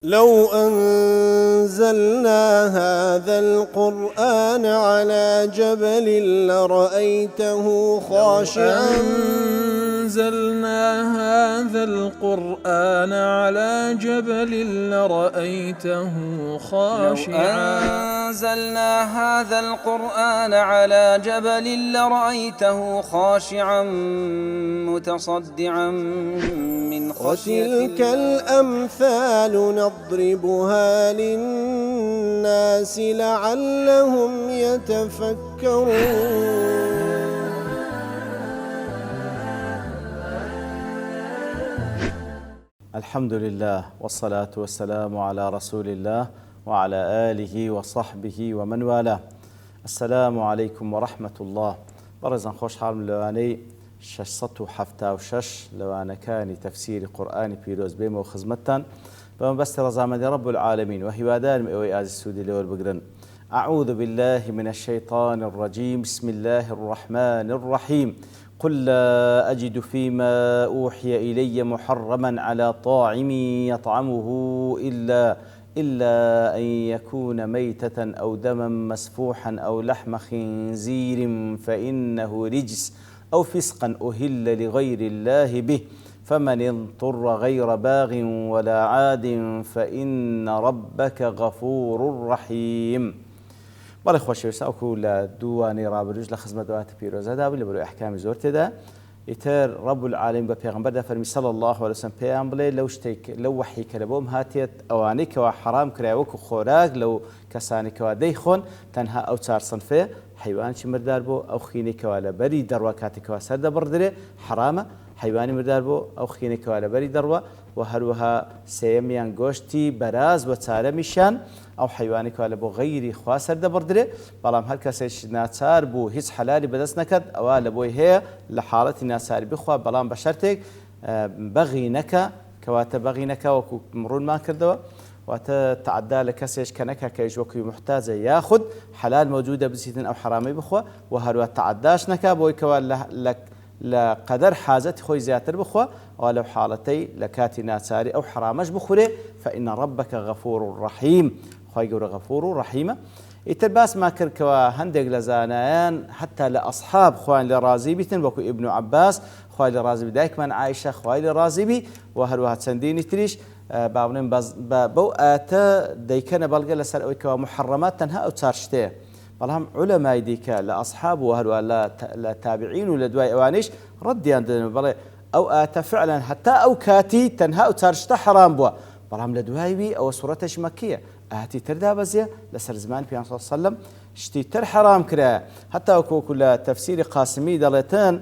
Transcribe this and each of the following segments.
لو أنزلنا هذا القرآن على جبل لرأيته خاشعا أنزلنا هذا القرآن على جبل لرأيته خاشعا أنزلنا هذا القرآن على جبل لرأيته خاشعا متصدعا من خشية وتلك الأمثال نضربها للناس لعلهم يتفكرون. الحمد لله والصلاة والسلام على رسول الله وعلى آله وصحبه ومن والاه. السلام عليكم ورحمة الله. برزن خوش حال لواني 676 لوانكاني تفسير قرآن بيروز بيمو خزمتان بمبست رزامد رب العالمين وهوادان مئوي آز السودي لول بقرن. أعوذ بالله من الشيطان الرجيم. بسم الله الرحمن الرحيم. قل لا أجد فيما أوحي إلي محرما على طاعم يطعمه إلا أن يكون ميتة أو دما مسفوحا أو لحم خنزير فإنه رجس أو فسقا أهل لغير الله به فمن اضطر غير باغ ولا عاد فإن ربك غفور رحيم. بەڵێ خۆشەویستان لە دووانەی ڕابردووش لە خزمەت دواتە پیرۆزەدا بووین لەبەرەوەی ئەحکامی زۆر تێدا. ئیتر رب العالمین بە پێغەمبەردا فەرمی صلی الله علیه وسلم پێیان بڵێ لەو وحی کە لە بۆم هاتێت ئەوانەی کەوا حرام کرایە وەکو خۆراک لەو کەسانی کەوا دەیخۆن تەنها ئەو چار سنفێ حیوانی مردار بۆ ئەو خینەی کەوا لە بەری دەڕوا کاتێکەوە سەر دەبڕدرێ حرامە حیوانی مردار بۆ ئەو خینەی کەوا لە بەری دەڕوا و هەروەها سێیەمیان گۆشتی بەراز و چارەمیشان ئەو حیوانی کەوا لە بۆ غەیری خوا سەر دەبڕدرێ بەڵام هەر کەسێک ناچار بوو هیچ حەلالی بەدەست نەکەت ئەوە لە بۆی هەیە لە حاڵەتی ناچاری بخوا بەڵام بە شەرتێک بەغی نەکە کەواتە بەغی نەکە وەکو ڕوونمان کردەوە واتە تعدا لە کەسێک کە نەکە کە ژوەکوی محتاجە یاخود حەلال مەوجودە بچیتن ئەو حرامەی بخوا و هەروە تعداش نەکا بۆی کەوا لە قەدەر حاجەتی خۆی زیاتر بخوا ئەوە لەو حاڵەتەی لە کاتی ناچاری ئەو حرامەش بخورێ فإن ربك غفور رحيم. خی گەورە غەفور و ڕەحیمە. ئیتر باسمان کردکەوە هەندێک لە زانایان حتا لە ئەصحاب خوان لە ڕازی بیتن وەکو ئیبن عەباس خوای لە ڕازی بی دایکمان عایشە خوای لە ڕازی بی و هەروەها چەندینی تریش با بڵێن بەو ئاتە دەیکەنە بەڵگە لەسەر ئەوەی کەوا محەڕەمات تەنها ئەو چار شتەیە بەڵام عولەمای دیکە لە ئەصحاب و هەروە لە تابعین و لە دوای ئەوانیش ڕەدیان دەدەن بەڵێ ئەو ئاتە فعلا حتا ئەو کاتی تەنها ئەو چار شتە حەرام بووە بەڵام لە دوایوی ئەوە سوورەتەش مەکیە ئاتی تردا بەزیە لەسەر زمانی پێغەمبەر صلی الله علیه وسلم شتی تر حرام کرا حتا وەکو لە تەفسیری قاسمی دەڵێتن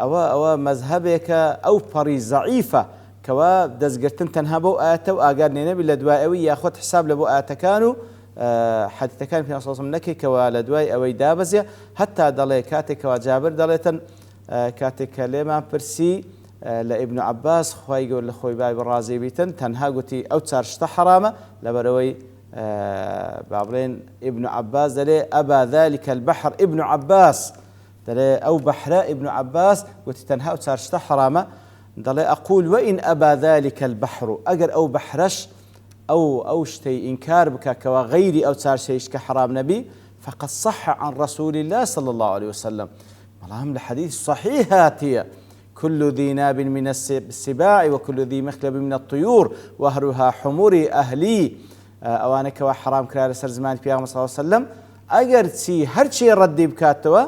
ئەوە مەذهبێکە ئەو پەڕی زەعیفە کەوا دەستگرتن تەنها بەو ئاەتە و ئاگار نێنەبی لە دوای ئەوی یاخود حساب لە بۆ ئاەتەکان و حەدیثەکان پێغەمبەر صلی الله علیه وسلم نەکەیکەوە لە دوای ئەوەی دابەزێ حتا دەڵێ کاتێکەوە جابر دەڵێتن کاتێک کە لێمان پرسی لە ئیبن عەباس خوای گەورە لە خۆی بای ڕازی بیتن تەنها گوتی ئەو چار شتە حرامە لەبەرەوەی با بڵێن ئیبن عەباس دەڵێ ئەبا ذلك البحر ئیبن عەباس دەڵێ ئەو بەحرە ئیبن عەباس گوتی تەنها ئەو چار شتە حرامە دەڵێ ئەقول وئین ئەبا ذلك البحر ئەگەر ئەو بەحرەش ئەو شتەی ئینکار بکە کەوا غەیری ئەو چار شەیش کە حرام نەبی فقد صح عن رسول الله صلى الله عليه وسلم. بەڵام لە حەدیث صحیح هاتیە كل ذي ناب من السباع وكل ذي مخلب من الطيور وهروها حمور أهلي أوانك وحرام كرار سر زمان بيغمبر صلى الله عليه وسلم أجر تي هرشي ردي بكاتوا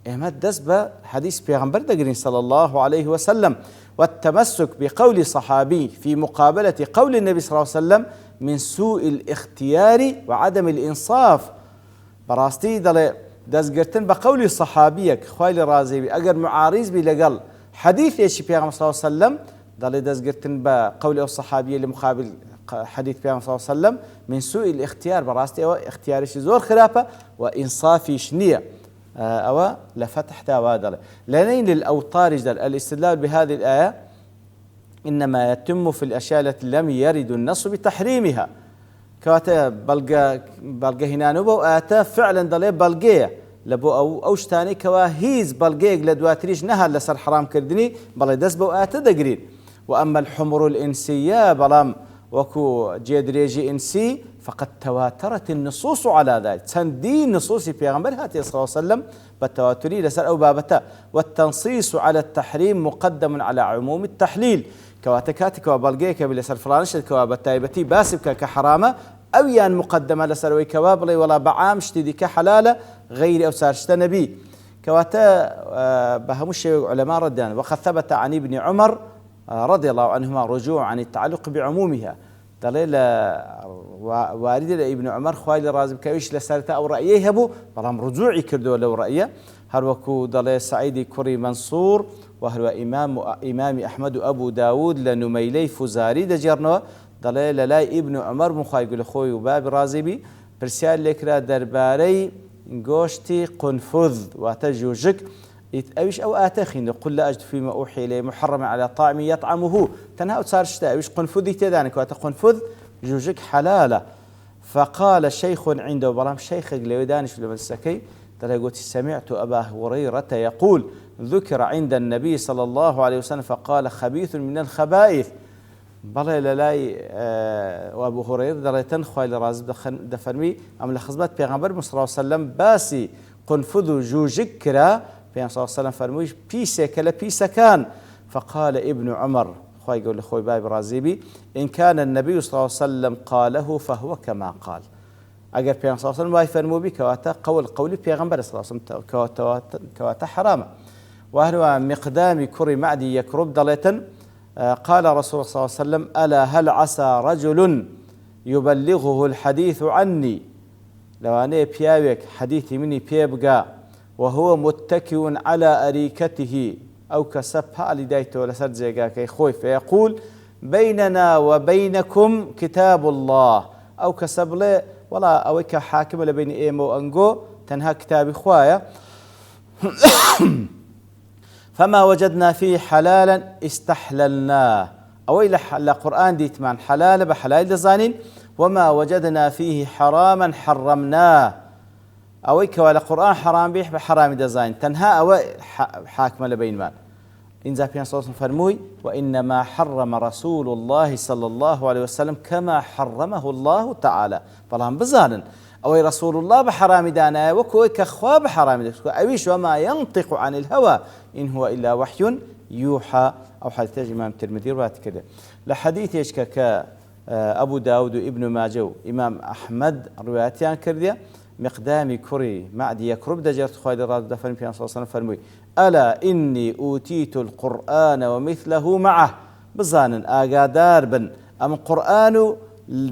إمد دسب حديث بيغمبر دقرين صلى الله عليه وسلم والتمسك بقول صحابي في مقابلة قول النبي صلى الله عليه وسلم من سوء الاختيار وعدم الإنصاف. براستي دزقرتن بقول صحابيك خوالي رازي أجر معارض بلقل حديث ايش بيغمبر صلى الله عليه وسلم ضل دزقرتن بقول الصحابيه اللي مقابل حديث بيغمبر صلى الله عليه وسلم من سوء الاختيار براستي او اختيار شي زور خرافه وانصافي شنيه او لفتح داوادله لنين للاوطار جدل الاستدلال بهذه الايه انما يتم في الاشياء التي لم يرد النص بتحريمها كواتا بلغه هنا نبو اتا فعلا ضل بلغيه لبو ئەو شتانی کەوا هیچ بەڵگەیەک لە دواتریش نەهات لەسەر حرام کردنی بەڵێ دەست بەو ئاتە دەگرین. وأما الحمر الإنسية بەڵام وكو جيدريجي إنسي فقد تواترت النصوص على ذلك. تندين نصوص في پیغمبر هاتي صلى الله عليه وسلم بالتواتري لسر أو بابتا. والتنصيص على التحريم مقدم على عموم التحليل. كواتكاتك وبلغيك بلسر فلانش كوابتايبتي باسبك كحرامة أو يان مقدمة لسر ويكوابلي ولا بعام شتدي كحلالة غير أو سارشت نبي. كواتا بهمش علماء ردان. وقد ثبت عن ابن عمر رضي الله عنهما رجوع عن التعلق بعمومها. دليل وارد ابن عمر خوالي رازم كويش لسالته أو رأيه هبو برام رجوعي كردو لو رأيه هروكو دليل سعيد كري منصور وهو إمام أحمد أبو داود لنميلي فزاري دجرنوا دليل لا ابن عمر مخاي يقول خوي وباب رازبي برسال لكرا درباري غوشتي قنفذ واتجوجك أويش أو آتخين قل لا أجد فيما أوحي إليه محرم على طعم يطعمه تنها صار شتاء أويش قنفذ تدانك واتقنفذ جوجك حلالة. فقال شيخ عنده برام شيخ لودانش لمسكي قلت سمعت أبا هريرة يقول ذكر عند النبي صلى الله عليه وسلم فقال خبيث من الخبائث بلى لاي وابو هريره دريتن خويل رازب دفرمي ام لخزبات پیغمبر صلى الله عليه وسلم باسي قنفذ جوجكرا پیغمبر صلى الله عليه وسلم فرموش بيسه كلا بيسه كان. فقال ابن عمر خوي يقول لخوي باب رازيبي ان كان النبي صلى الله عليه وسلم قاله فهو كما قال. اگر پیغمبر صلى الله عليه وسلم واي فرمو بي كواتا قولي پیغمبر صلى الله عليه وسلم كواتا حرام. وهو مقدام كري معدي يكرب دليتن قال رسول الله صلى الله عليه وسلم ألا هل عسى رجل يبلغه الحديث عني لو أنا بيابك حديثي مني بيبقى وهو متكئ على أريكته أو كسبها لدايته لسرد زيقاك خوي فيقول بيننا وبينكم كتاب الله أو كسب لي ولا أويك حاكم لبين إيمو أنقو تنهى كتاب إخوايا فما وجدنا فيه حلالا استحللناه أو إلى قرآن ديتمان حلال بحلال دزانين وما وجدنا فيه حراما حرمناه أو إلى قرآن حرام بيح بحرام دزانين تنها أو حاكم لبين مان إن زابيان صلى الله عليه وسلم فرموي وإنما حرم رسول الله صلى الله عليه وسلم كما حرمه الله تعالى فلهم بزانا أو رسول الله بحرام دانا وكو كخوا بحرام دانا أويش وما ينطق عن الهوى إن هو إلا وحي يوحى أو حديث إمام الترمذي رواه كذا لحديث يشكك أبو داود ابن ماجه إمام أحمد روايتان كردية مقدام كري معدي يكرب دجرت خوالي راد دفن في صلى الله عليه وسلم فرموي ألا إني أوتيت القرآن ومثله معه بزان آقادار بن أم قرآن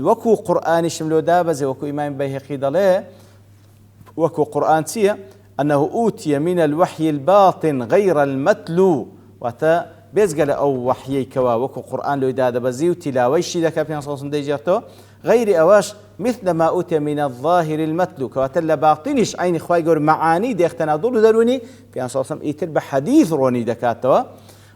وكو قرآن شملو دابز وكو إمام بيهقي ضليه وكو قرآن تيه أنه أوتي من الوحي الباطن غير المتلو وتا بيزقل أو وحيي كوا وكو قرآن لو دابزي وتلاويشي لك في صلى الله عليه وسلم غير أواش مثل ما أوتي من الظاهر المتلو كواتل باطنش عين إخوائي قول معاني دي اختناضول دروني في صلى الله عليه وسلم إيتر بحديث روني دكاتوا.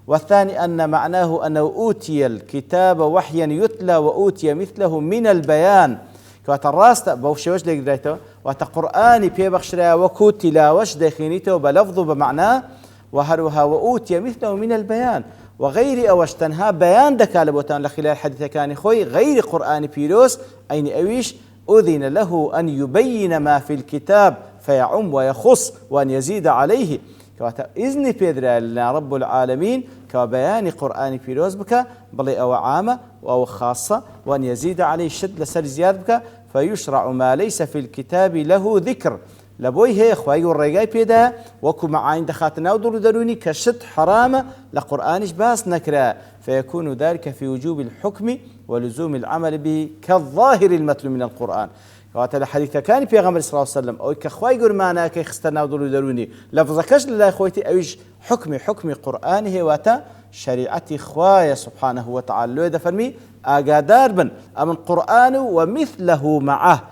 والثاني أن معناه أنه أوتي الكتاب وحيا يتلى وأوتي مثله من البيان كوات الراس بوشوش لك دايته وتقرآن بيبخشرا وكو تلاوش داخينيته بلفظه بمعناه وهروها وأوتي مثله من البيان وغير أوش تنها بيان دكالبوتان لخلال حديث كان خوي غير قرآن بيروس أين أويش أذن له أن يبين ما في الكتاب فيعم ويخص وأن يزيد عليه كواتا إذن بيدرى لنا رب العالمين كبيان قرآن بيروز بك بلي أو عامة أو خاصة وأن يزيد عليه الشد لسر زياد بك فيشرع ما ليس في الكتاب له ذكر لبوي هي إخوائي والرقاي بيدا وكو معاين دخاتنا ودر دروني كشد حرامة لقرآنش باس نكرا فيكون ذلك في وجوب الحكم ولزوم العمل به كالظاهر المتلو من القرآن. وهذا حديث كان في غمر صلى الله عليه وسلم أو كخواي يقول معنا كي خستنا ودلو دروني لفظكش لله خويتي أويش حكم قرآنه واتا شريعة خوايا سبحانه وتعالى لو دفرمي آقادار بن أمن قرآن ومثله معه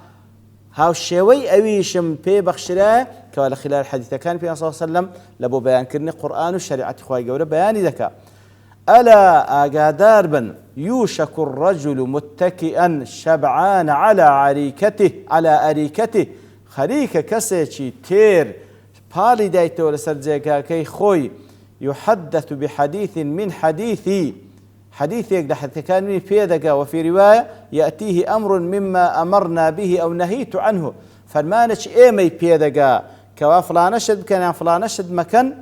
هاو الشيوي أويشم بي بخشراه كوالا خلال الحديث كان في صلى الله عليه وسلم لبو بيان كرني قرآن وشريعة خوايا قوله بياني ذكا ألا آقادار بن يوشك الرجل متكئا شبعان على أريكته خريك كسيتي تير بالي دايتو لسرجيكا كي خوي يحدث بحديث من حديثي حديثك لحتى كان من بيدك، وفي رواية يأتيه أمر مما أمرنا به أو نهيت عنه، فرمانش إيمي بيدك كوا فلانشد كان فلانشد مكان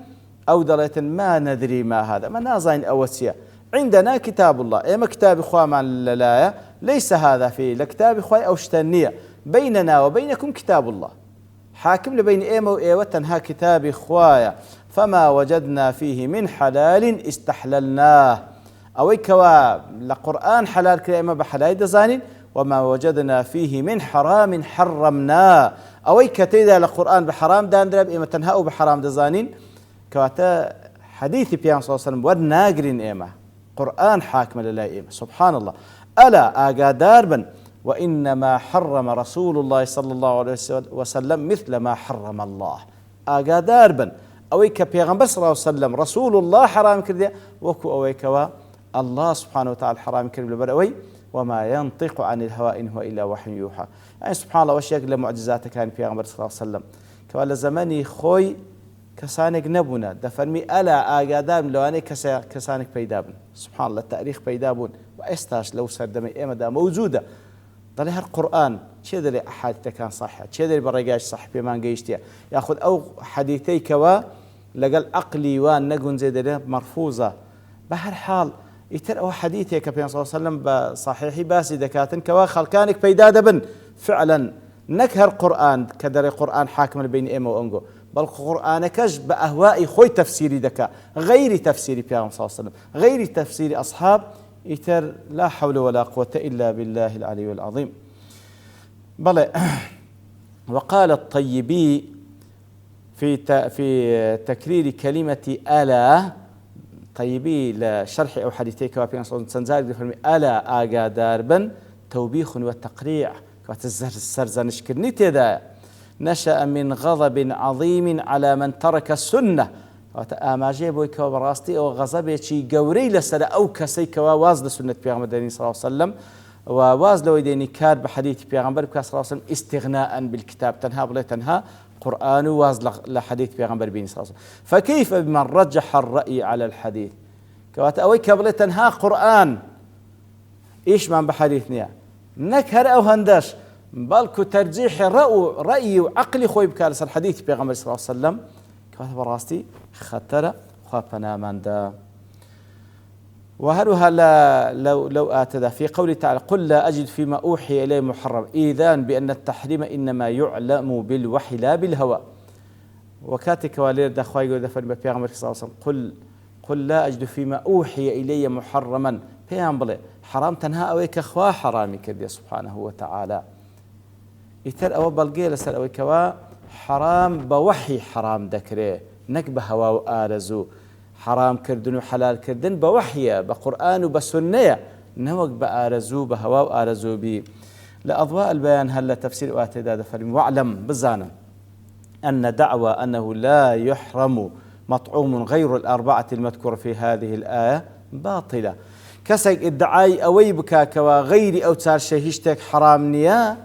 أو دلت ما ندري ما هذا، ما نازين أوسيا. عندنا كتاب الله، إما كتاب إخوة مع اللاية، ليس هذا فيه لكتاب إخوة أو شتنية، بيننا وبينكم كتاب الله حاكم لبين إيما وإيوة تنها كتاب إخوة، فما وجدنا فيه من حلال استحللناه، أو كوا لقرآن حلال كريمة بحلال دزانين، وما وجدنا فيه من حرام حرمناه، أو كتيدا لقرآن بحرام داندرب إيما تنها بحرام دزانين، كواتا حديث بيان صلى الله عليه وسلم ورناقرين إيما قرآن حاكم لله إيما. سبحان الله. ألا آقادار بن وإنما حرم رسول الله صلى الله عليه وسلم مثل ما حرم الله. آقادار بن أويك بيغمبر صلى الله عليه وسلم رسول الله حرام كرديا وكو أويك الله سبحانه وتعالى حرام كرديا بالأوي وما ينطق عن الهوى إن هو إلا وحي يوحى. يعني سبحان الله وشيك لمعجزات كان بيغمبر صلى الله عليه وسلم كوالا زماني خوي كسانك نبونا دفرمي ألا آقادار لو أنا كسانك بيدابن. سبحان الله التاريخ بيدابون وإستاش لو سردمي إيما دا موجودة ضلها القرآن شيء ذي أحاديث كان صحيح شيء ذي برجاش صح بما جيشتيا يأخذ أو حديثي كوا لقال عقلي وان نجون زي ذي مرفوزة بهر حال يتر أو حديثي كبيان صلى الله عليه وسلم بصحيح باسي دكاتن كوا خلكانك بيداد بن فعلا نكهر قرآن كدر قرآن حاكم بين إيما وأنجو بل قرآن كج بأهواء خوي تفسيري دكا غير تفسيري بيان صلى الله عليه وسلم غير تفسير أصحاب يتر لا حول ولا قوة إلا بالله العلي العظيم. بل وقال الطيبي في تكرير كلمة ألا طيبي لشرح أو حديثي كوابين سنزال فرمي ألا آقا داربا توبيخ والتقريع كواتزرزنش كرنيتي ذا نشأ من غضب عظيم على من ترك السنة أماجي بوي كوا براستي أو غضب شي قوري لسلا أو كسي كوا واز لسنة بيغمبر ديني صلى الله عليه وسلم وواز لو ديني كار بحديث بيغمبر صلى الله عليه وسلم استغناء بالكتاب تنها بلا تنها قرآن واز لحديث بيغمبر بيني صلى الله عليه وسلم. فكيف بمن رجح الرأي على الحديث كوات أوي كبلا تنها قرآن إيش من بحديثنا نكهر أو هنداش بالكو ترجيح رأي وعقلي خوي بكالس الحديث بيغمبر صلى الله عليه وسلم كوات براستي خطر خافنا من دا. وهلها لو آتذا في قوله تعالى قل لا أجد فيما أوحي إليه محرم إيذان بأن التحريم إنما يعلم بالوحي لا بالهوى. وكاتك والير دخواي يقول دفن بيغمبر صلى الله عليه وسلم قل لا أجد فيما أوحي إليه محرما بيغمبر حرام تنها أويك أخوا حرامي كذي سبحانه وتعالى يتر أو بلقيل سر أويك حرام بوحي حرام ذكره نكبه هوا وآرزو حرام كردن وحلال كردن بوحي بقرآن وبسنة نوق بآرزو بهوا وآرزو بي لأضواء البيان هل تفسير واتداد فرم واعلم بزانا أن دعوى أنه لا يحرم مطعوم غير الأربعة المذكورة في هذه الآية باطلة. كسك ادعاي أوي بكاك وغير أو تار شهيشتك حرام نيا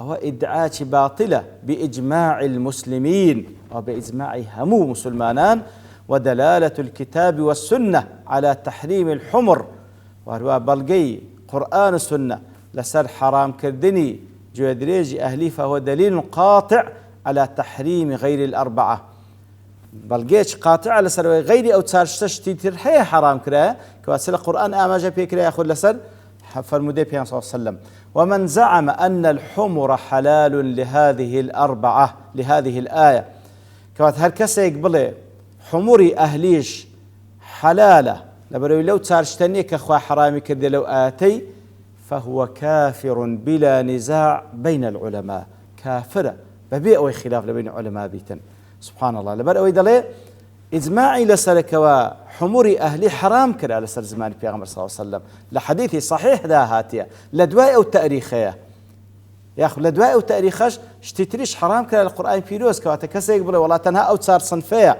أو ادعاء باطلة بإجماع المسلمين وبإجماع همو مسلمانان ودلالة الكتاب والسنة على تحريم الحمر وهو بلقي قرآن السنة لسر حرام كردني جودريج أهلي فهو دليل قاطع على تحريم غير الأربعة بلقيش قاطع على سر غير أو تسارشتش ترحيه حرام كراه كواسل القرآن آماجة بيكراه يأخذ لسر فرمودي بيان صلى الله عليه وسلم. ومن زعم أن الحمر حلال لهذه الأربعة لهذه الآية كوات هالكسا يقبله حموري أهليش حلالة لبروي لو تسارشتني كأخوة حرامي كده لو آتي فهو كافر بلا نزاع بين العلماء كافرة ببيع وخلاف بين العلماء بيتن سبحان الله لبروي دلي إجماعي لسلك وحموري أهلي حرام كده على سر زمان بيغمبر صلى الله عليه وسلم لحديثي صحيح ذا هاتيا لدواء أو تاريخية يا أخي لدواء أو تاريخش اشتتريش حرام كده القرآن فيروز كواتا كسا يقبله ولا تنها أو تصار صنفية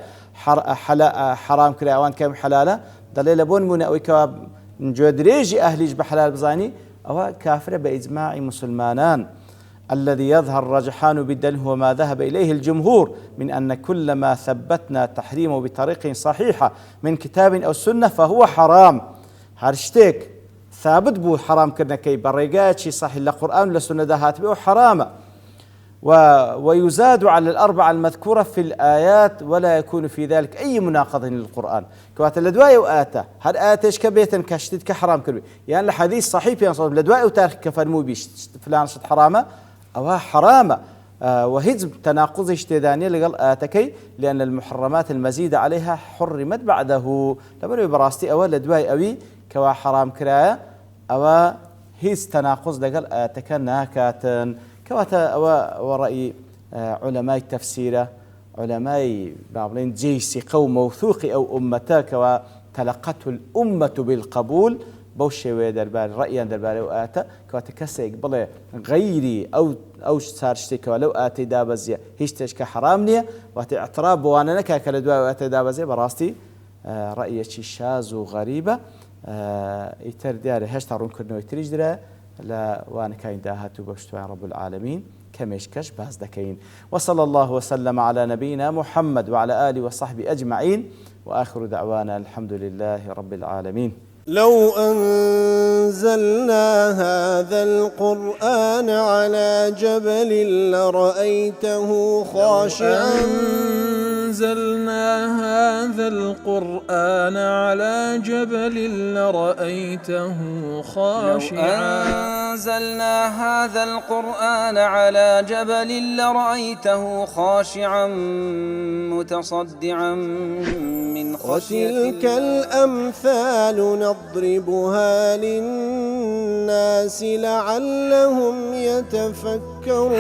حرام كده أوان كام حلالة دليل بون من أو كواب نجودريجي أهليج بحلال بزاني أو كافرة بإجماع مسلمانان. الذي يظهر رجحان بالدليل هو ما ذهب إليه الجمهور من أن كل ما ثبتنا تحريمه بطريق صحيحة من كتاب أو سنة فهو حرام هەر شتێک ثابت بوو حرامکردنەکەی بە ڕێگایەکی صحیح لە قورئان و لە سونەدا هاتبێ و حرامە. ويزاد على الأربعة المذكورة في الآيات ولا يكون في ذلك أي مناقضة للقرآن. كوات لدواء وآتا هل آتش كبيتا كشتت كحرام كربي يعني الحديث صحيح في أنصار لدواء وتاريخ كفرمو بيش فلان شت حرامة أو حرامة وهزم تناقض اجتداني لقال آتكي لأن المحرمات المزيدة عليها حرمت بعده لبنو براستي أول لدواء أوي كوا حرام كرايا أو هز تناقض لقال آتكا ناكاتا كواتا ورأي علماء التفسير علماء بابلين جيسي قوم موثوق أو أمتاك وتلقته الأمة بالقبول بوشي ويدرباري رأيا درباري وآتا كواتا كسيك بلي غيري أو سارشتك ولو آتي دابزيا هيشتشك حرامنية واتي اعتراف بوانا نكا كالدواء وآتي دابزيا براستي رأيي شاذ وغريبة يتر دياري هشتا رون كرنو يتريج درا لا وانا كاين داهاتو بشتوى رب العالمين كمشكش باز دكين. وصلى الله وسلم على نبينا محمد وعلى آله وصحبه أجمعين وآخر دعوانا الحمد لله رب العالمين. لو أنزلنا هذا القرآن على جبل لرأيته خاشعا أنزلنا هذا القرآن على جبل لرأيته خاشعا أنزلنا هذا القرآن على جبل لرأيته خاشعا متصدعا من خشية الله. وتلك الأمثال نضربها للناس لعلهم يتفكرون.